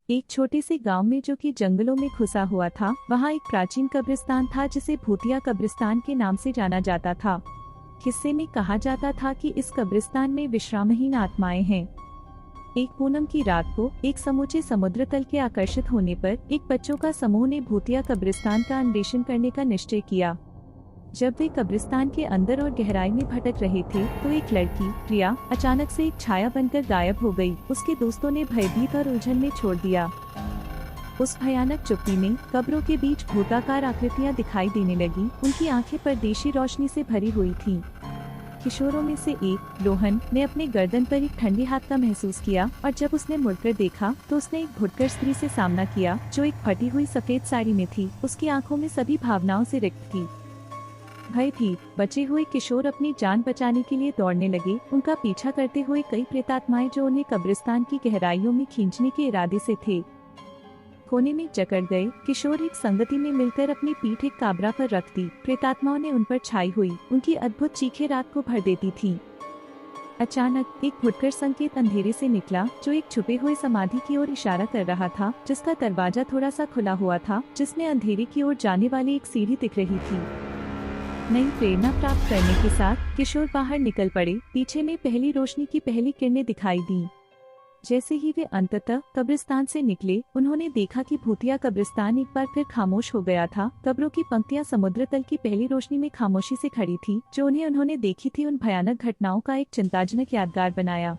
एक छोटे से गांव में जो कि जंगलों में घुसा हुआ था, वहां एक प्राचीन कब्रिस्तान था जिसे भूतिया कब्रिस्तान के नाम से जाना जाता था। किस्से में कहा जाता था कि इस कब्रिस्तान में विश्रामहीन आत्माएं हैं। एक पूनम की रात को एक समूचे समुद्र तल के आकर्षित होने पर एक बच्चों का समूह ने भूतिया कब्रिस्तान का अन्वेषण करने का निश्चय किया। जब वे कब्रिस्तान के अंदर और गहराई में भटक रहे थे तो एक लड़की प्रिया अचानक से एक छाया बनकर गायब हो गई। उसके दोस्तों ने भयभीत और उलझन में छोड़ दिया। उस भयानक चुप्पी में कब्रों के बीच भूताकार आकृतियां दिखाई देने लगी। उनकी आंखें परदेशी रोशनी से भरी हुई थीं। किशोरों में से एक रोहन ने अपने गर्दन पर एक ठंडी हाथ का महसूस किया और जब उसने मुड़कर देखा तो उसने एक भुटकर स्त्री से सामना किया जो एक फटी हुई सफेद साड़ी में थी। उसकी आंखों में सभी भावनाओं से रिक्त थी। भय थी। बचे हुए किशोर अपनी जान बचाने के लिए दौड़ने लगे, उनका पीछा करते हुए कई प्रेतात्माएं जो उन्हें कब्रिस्तान की गहराइयों में खींचने के इरादे से थे। कोने में जकड़ गए किशोर एक संगति में मिलकर अपनी पीठ एक काबरा पर रख दी। प्रेतात्माओं ने उन पर छाई हुई उनकी अद्भुत चीखें रात को भर देती थीं। अचानक एक फुटकर संकेत अंधेरे से निकला जो एक छुपे हुए समाधि की ओर इशारा कर रहा था, जिसका दरवाजा थोड़ा सा खुला हुआ था, जिसमें अंधेरे की ओर जाने वाली एक सीढ़ी दिख रही थी। नई प्रेरणा प्राप्त करने के साथ किशोर बाहर निकल पड़े। पीछे में पहली रोशनी की पहली किरणें दिखाई दी। जैसे ही वे अंततः कब्रिस्तान से निकले, उन्होंने देखा कि भूतिया कब्रिस्तान एक बार फिर खामोश हो गया था। कब्रों की पंक्तियां समुद्र तल की पहली रोशनी में खामोशी से खड़ी थी, जो उन्होंने देखी थी उन भयानक घटनाओं का एक चिंताजनक यादगार बनाया।